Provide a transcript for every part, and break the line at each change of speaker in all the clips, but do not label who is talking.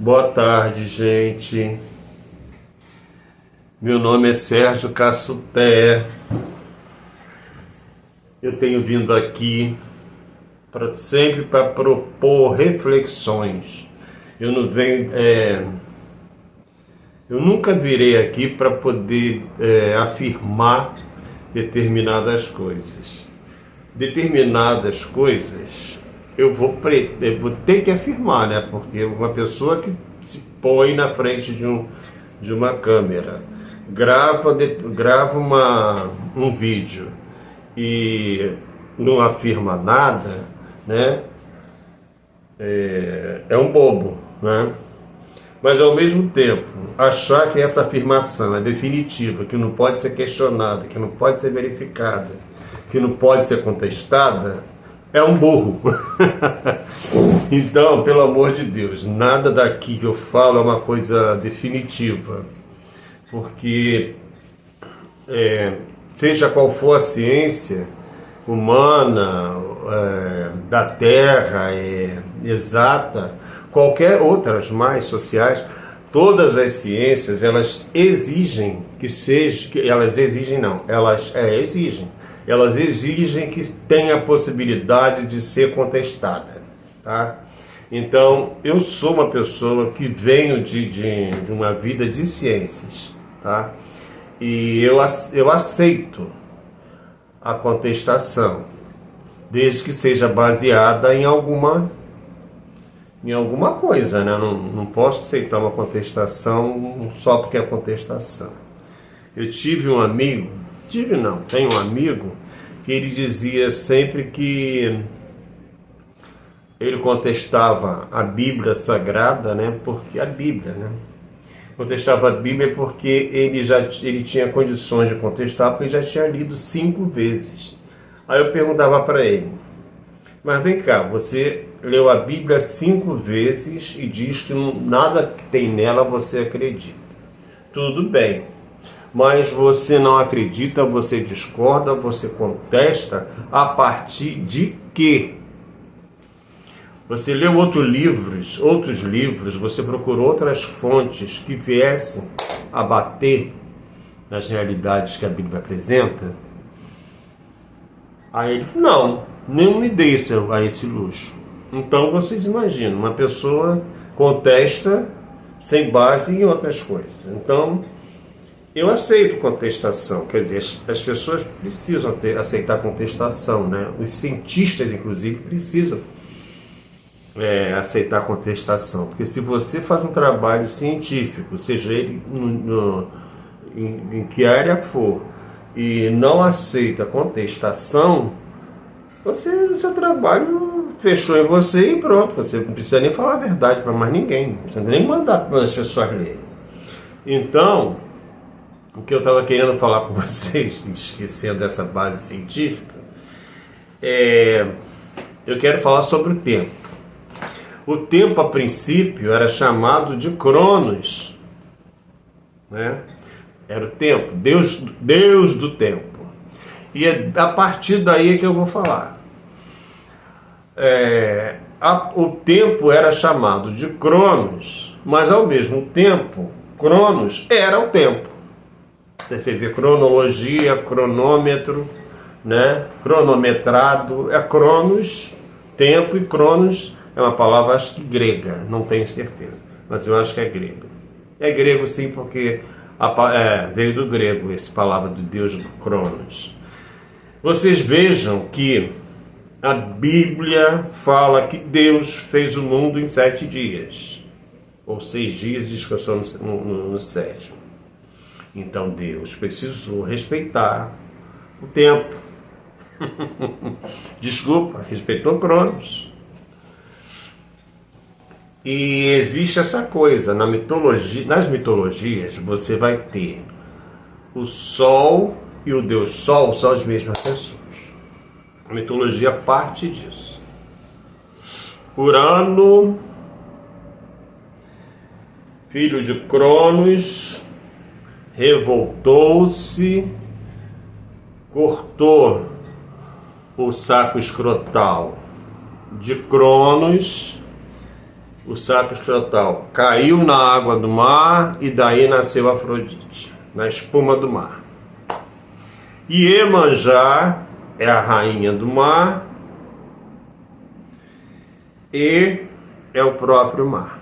Boa tarde, gente. Meu nome é Sérgio Cassuté. Eu tenho vindo aqui sempre para propor reflexões. Eu não venho, eu nunca virei aqui para poder afirmar determinadas coisas. Determinadas coisas eu vou ter que afirmar, né? Porque uma pessoa que se põe na frente de uma câmera, grava um vídeo e não afirma nada, né? É um bobo, né? Mas ao mesmo tempo, achar que essa afirmação é definitiva, que não pode ser questionada, que não pode ser verificada, que não pode ser contestada, é um burro. Então, pelo amor de Deus, nada daqui que eu falo é uma coisa definitiva, porque seja qual for a ciência humana, da Terra, exata, qualquer outras mais sociais, todas as ciências, elas exigem elas exigem que tenha a possibilidade de ser contestada, tá? Então, eu sou uma pessoa que venho de uma vida de ciências, tá? E eu aceito a contestação, desde que seja baseada em alguma coisa, né? Não posso aceitar uma contestação só porque é contestação. Eu tenho um amigo que ele dizia sempre que ele contestava a Bíblia Sagrada, né? Porque a Bíblia, né? Contestava a Bíblia porque ele tinha condições de contestar, porque ele já tinha lido 5 vezes. Aí eu perguntava para ele: mas vem cá, você leu a Bíblia 5 vezes e diz que nada que tem nela você acredita. Tudo bem, mas você não acredita, você discorda, você contesta a partir de quê? Você leu outros livros, você procurou outras fontes que viessem a bater nas realidades que a Bíblia apresenta? Aí ele falou: não, nem me dei a esse luxo. Então vocês imaginam, uma pessoa contesta sem base em outras coisas. Então, eu aceito contestação, quer dizer, as pessoas precisam aceitar contestação, né? Os cientistas, inclusive, precisam aceitar contestação, porque se você faz um trabalho científico, seja ele em que área for, e não aceita contestação, o seu trabalho fechou em você e pronto, você não precisa nem falar a verdade para mais ninguém, não precisa nem mandar para as pessoas lerem. Então, o que eu estava querendo falar com vocês, esquecendo dessa base científica, eu quero falar sobre o tempo. O tempo, a princípio, era chamado de Cronos, né? Era o tempo, Deus do tempo. E é a partir daí que eu vou falar. O tempo era chamado de Cronos, mas ao mesmo tempo, Cronos era o tempo. Você vê cronologia, cronômetro, né? Cronometrado, é Cronos, tempo, e Cronos é uma palavra, acho que grega, não tenho certeza, mas eu acho que é grego. É grego sim, porque veio do grego essa palavra do deus Cronos. Vocês vejam que a Bíblia fala que Deus fez o mundo em 7 dias, ou 6 dias, descansou no 7º. Então Deus precisou respeitar o tempo. Desculpa, respeitou Cronos. E existe essa coisa, nas mitologias você vai ter o Sol e o Deus Sol são as mesmas pessoas. A mitologia parte disso. Urano, filho de Cronos, revoltou-se, cortou o saco escrotal de Cronos o saco escrotal caiu na água do mar e daí nasceu Afrodite, na espuma do mar. E Iemanjá é a rainha do mar e é o próprio mar.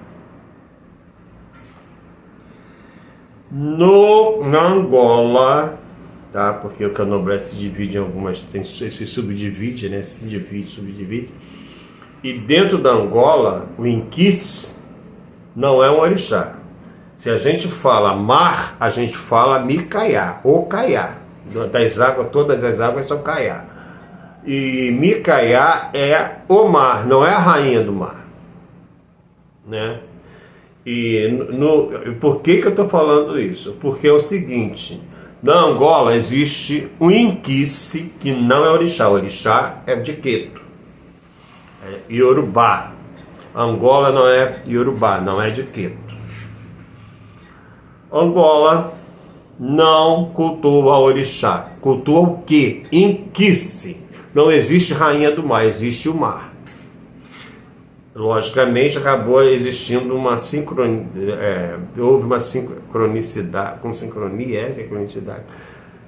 Na Angola, tá? Porque o Candomblé se divide em algumas, se subdivide, né? Se divide, subdivide. E dentro da Angola, o Inquice não é um orixá. Se a gente fala mar, a gente fala Micaiá, ou Caiá. Das águas, todas as águas são Caiá. E Micaiá é o mar, não é a rainha do mar, né? E por que eu estou falando isso? Porque é o seguinte: na Angola existe um Inquice que não é orixá. O orixá é de Queto, é Iorubá. Angola não é Iorubá, não é de Queto. Angola não cultua orixá. Cultua o quê? Inquice. Não existe rainha do mar, existe o mar. Logicamente acabou existindo uma sincronia, houve uma sincronicidade, com sincronicidade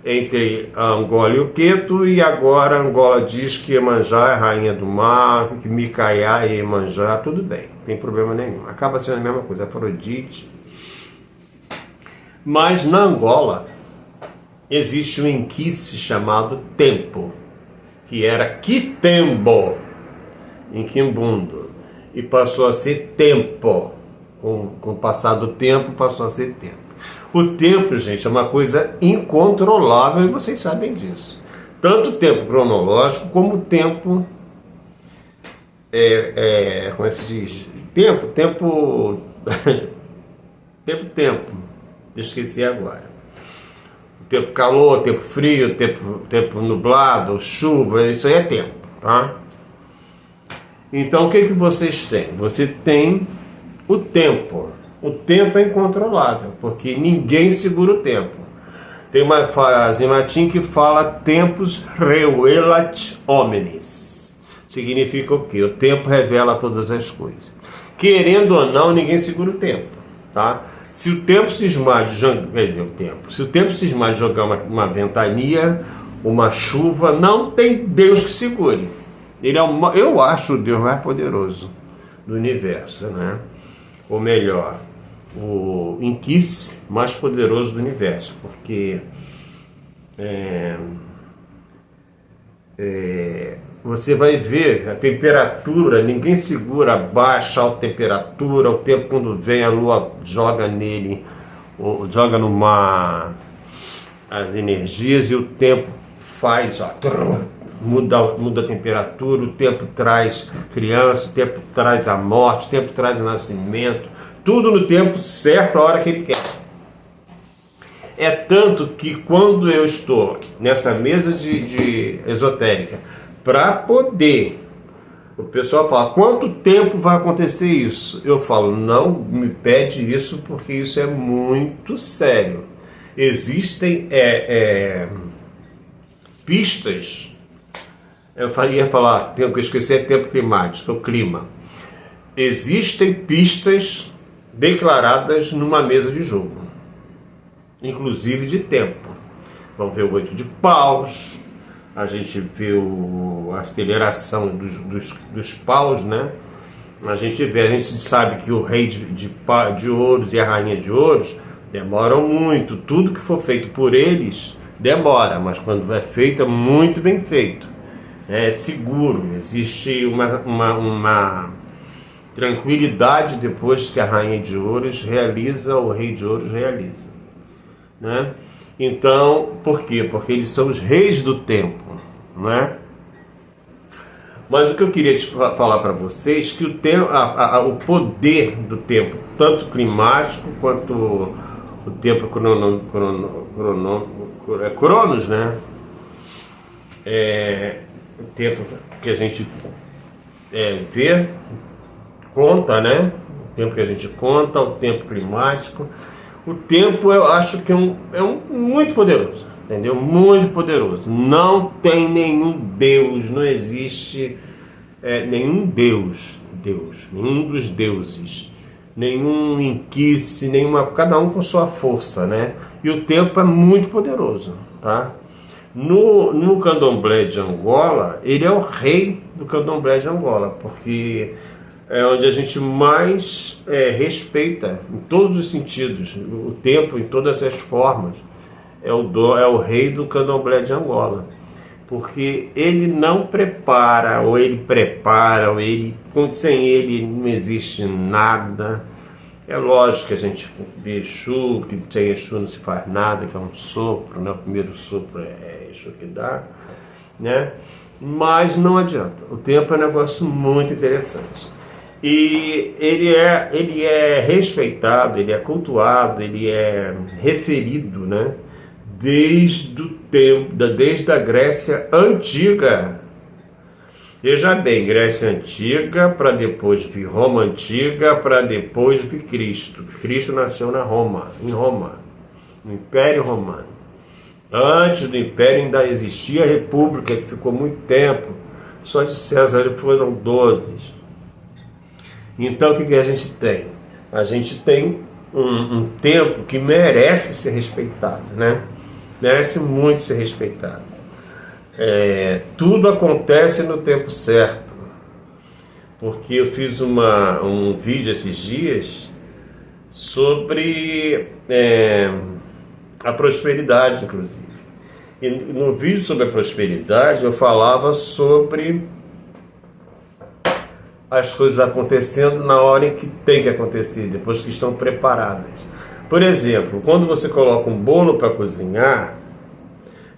entre a Angola e o Queto, e agora a Angola diz que Iemanjá é a rainha do mar, que Micaiá e Iemanjá, tudo bem, não tem problema nenhum. Acaba sendo a mesma coisa, Afrodite. Mas na Angola existe um inquice chamado Tempo, que era Quitembo, em Quimbundo, e passou a ser Tempo. Com o passar do tempo, passou a ser Tempo. O tempo, gente, é uma coisa incontrolável, e vocês sabem disso. Tanto o tempo cronológico, como o tempo... como é que se diz? Tempo... Eu esqueci agora. Tempo calor, tempo frio, tempo nublado, chuva, isso aí é tempo, tá? Então o que vocês têm? Você tem o tempo. O tempo é incontrolável, porque ninguém segura o tempo. Tem uma frase em latim que fala tempus revelat homines. Significa o quê? O tempo revela todas as coisas. Querendo ou não, ninguém segura o tempo, tá? Se o tempo cismar de jogar uma ventania, uma chuva, não tem Deus que segure. Ele é eu acho o Deus mais poderoso do universo, né? Ou melhor, o Inquice mais poderoso do universo, porque você vai ver a temperatura, ninguém segura baixa, alta temperatura, o tempo quando vem a lua joga nele, joga no mar as energias, e o tempo faz, muda a temperatura, o tempo traz criança, o tempo traz a morte, o tempo traz o nascimento, tudo no tempo certo, a hora que ele quer. É tanto que quando eu estou nessa mesa de esotérica, para poder, o pessoal fala, quanto tempo vai acontecer isso? Eu falo, não me pede isso, porque isso é muito sério. Existem pistas, eu ia falar, tempo que eu esqueci, é tempo climático, é o clima. Existem pistas declaradas numa mesa de jogo, inclusive de tempo. Vamos ver o 8 de paus, a gente vê a aceleração dos paus, né? A gente sabe que o rei de ouros e a rainha de ouros demoram muito. Tudo que for feito por eles demora, mas quando é feito é muito bem feito. É seguro, existe uma tranquilidade depois que a rainha de ouros realiza, o rei de ouros realiza, né? Então, por quê? Porque eles são os reis do tempo, né? Mas o que eu queria falar para vocês, que o poder do tempo, tanto climático quanto o tempo cronos, né? O tempo que a gente vê, conta, né? O tempo que a gente conta, o tempo climático. O tempo eu acho que é muito poderoso, entendeu? Muito poderoso. Não tem nenhum Deus, não existe nenhum Deus Deus, nenhum dos deuses, nenhum inquice, nenhuma, cada um com sua força, né? E o tempo é muito poderoso, tá? No candomblé de Angola, ele é o rei do candomblé de Angola, porque é onde a gente mais respeita, em todos os sentidos, o tempo em todas as formas. É o rei do candomblé de Angola, porque ele não prepara, ou ele prepara, sem ele não existe nada. É lógico que a gente vê Exu, que sem Exu não se faz nada, que é um sopro, né? O primeiro sopro é Exu que dá, né? Mas não adianta, o tempo é um negócio muito interessante. E ele é respeitado, ele é cultuado, ele é referido, né? Desde o tempo, desde a Grécia Antiga. Veja bem, Grécia Antiga, para depois vir Roma Antiga, para depois vir Cristo. Cristo nasceu em Roma, no Império Romano. Antes do Império ainda existia a República, que ficou muito tempo. Só de César foram 12. Então o que a gente tem? A gente tem um tempo que merece ser respeitado, né? Merece muito ser respeitado. Tudo acontece no tempo certo, porque eu fiz um vídeo esses dias sobre a prosperidade, inclusive. E no vídeo sobre a prosperidade eu falava sobre as coisas acontecendo na hora em que tem que acontecer, depois que estão preparadas. Por exemplo, quando você coloca um bolo para cozinhar,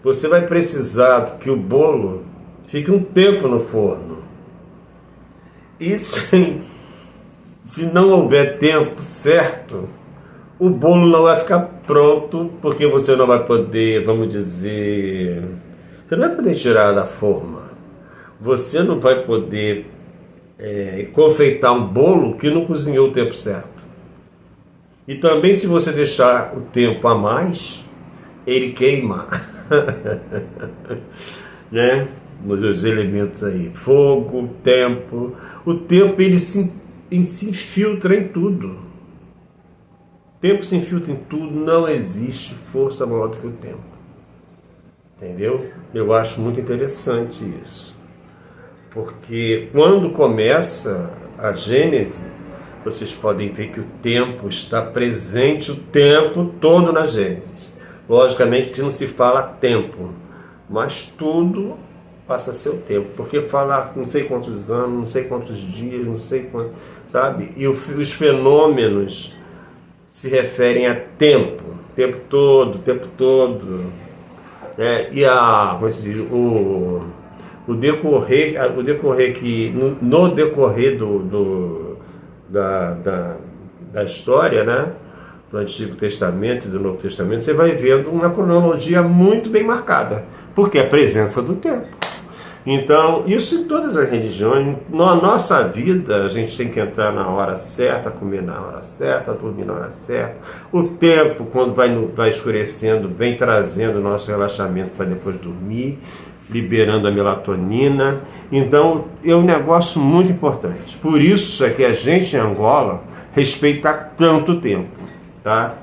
você vai precisar que o bolo fique um tempo no forno. E se não houver tempo certo, o bolo não vai ficar pronto, porque você não vai poder, vamos dizer, você não vai poder tirar da forma. Você não vai poder confeitar um bolo que não cozinhou o tempo certo. E também, se você deixar o tempo a mais, ele queima. Né? Os elementos aí, fogo, tempo. O tempo ele se infiltra em tudo. O tempo se infiltra em tudo, não existe força maior do que o tempo. Entendeu? Eu acho muito interessante isso. Porque quando começa a Gênese, vocês podem ver que o tempo está presente o tempo todo na Gênesis. Logicamente que não se fala tempo, mas tudo passa a ser o tempo. Porque fala não sei quantos anos, não sei quantos dias, não sei quantos, sabe? E os fenômenos se referem a tempo todo, tempo todo. E como se diz, o decorrer que no decorrer da história, né, do Antigo Testamento e do Novo Testamento, você vai vendo uma cronologia muito bem marcada, porque é a presença do tempo. Então, isso em todas as religiões. Na nossa vida, a gente tem que entrar na hora certa, comer na hora certa, dormir na hora certa. O tempo, quando vai escurecendo, vem trazendo o nosso relaxamento para depois dormir, liberando a melatonina. Então, é um negócio muito importante. Por isso é que a gente em Angola respeita tanto tempo, tá?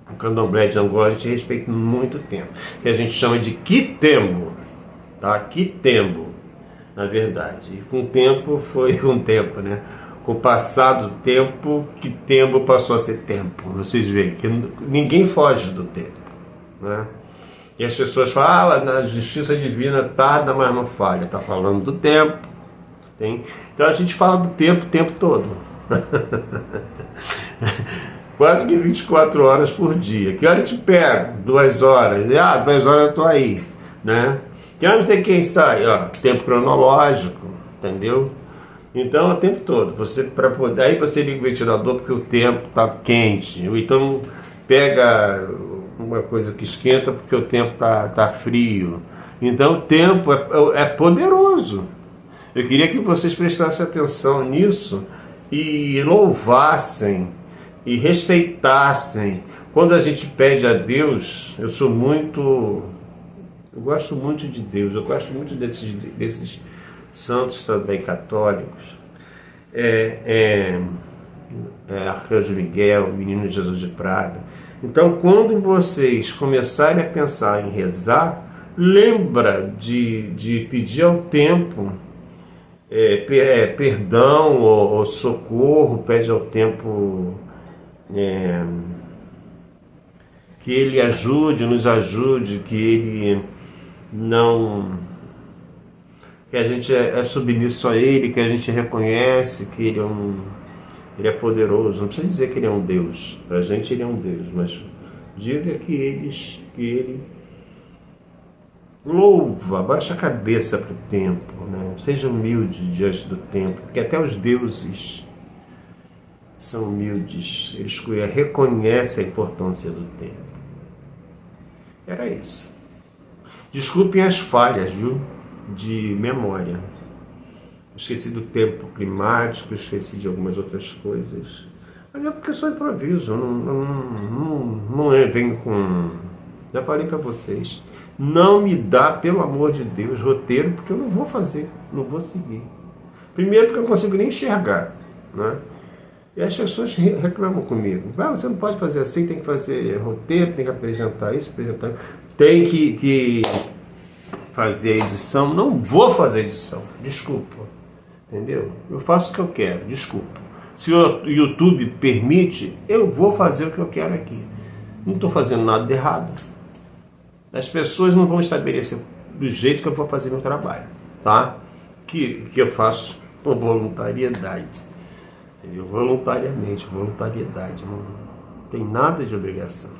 O candomblé de Angola a gente respeita muito tempo, que a gente chama de quitembo, tá? Quitembo, na verdade. E com o tempo foi com o tempo, né? Com o passar do tempo, quitembo passou a ser tempo. Vocês veem que ninguém foge do tempo, né? E as pessoas falam, na justiça divina tarda, mas não falha. Está falando do tempo. Tem? Então a gente fala do tempo o tempo todo. Quase que 24 horas por dia. Que hora eu te pego? 2 horas. 2 horas eu estou aí. Né? Que hora não sei quem sai? Tempo cronológico. Entendeu? Então é o tempo todo. Aí você liga o ventilador porque o tempo está quente. Ou então pega uma coisa que esquenta porque o tempo tá frio. Então o tempo é poderoso. Eu queria que vocês prestassem atenção nisso e louvassem e respeitassem. Quando a gente pede a Deus, eu gosto muito de Deus, eu gosto muito desses santos também católicos. Arcanjo Miguel, Menino Jesus de Praga. Então, quando vocês começarem a pensar em rezar, lembra de pedir ao tempo perdão ou socorro, pede ao tempo que ele nos ajude, que ele não... que a gente é submisso a ele, que a gente reconhece que ele é poderoso. Não precisa dizer que ele é um Deus. Para a gente ele é um Deus, mas diga que ele louva, abaixa a cabeça para o tempo, né? Seja humilde diante do tempo, porque até os deuses são humildes, eles reconhecem a importância do tempo. Era isso. Desculpem as falhas, viu? De memória. Esqueci do tempo climático, esqueci de algumas outras coisas. Mas é porque eu só improviso, não venho com... Já falei para vocês, não me dá, pelo amor de Deus, roteiro, porque eu não vou fazer, não vou seguir. Primeiro porque eu não consigo nem enxergar, né? E as pessoas reclamam comigo. Você não pode fazer assim, tem que fazer roteiro, tem que apresentar isso, tem que fazer edição. Não vou fazer edição, desculpa. Entendeu? Eu faço o que eu quero, desculpa. Se o YouTube permite, eu vou fazer o que eu quero aqui. Não estou fazendo nada de errado. As pessoas não vão estabelecer do jeito que eu vou fazer meu trabalho, tá? Que eu faço por voluntariedade. Voluntariedade, não tem nada de obrigação.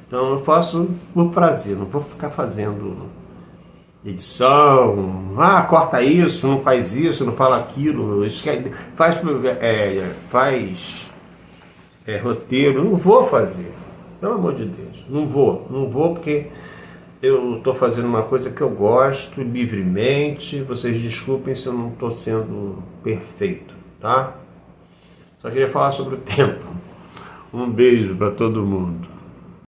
Então eu faço por prazer, não vou ficar fazendo edição, corta isso, não faz isso, não fala aquilo, faz roteiro, não vou fazer, pelo amor de Deus, não vou porque eu estou fazendo uma coisa que eu gosto livremente. Vocês desculpem se eu não estou sendo perfeito, tá? Só queria falar sobre o tempo. Um beijo para todo mundo.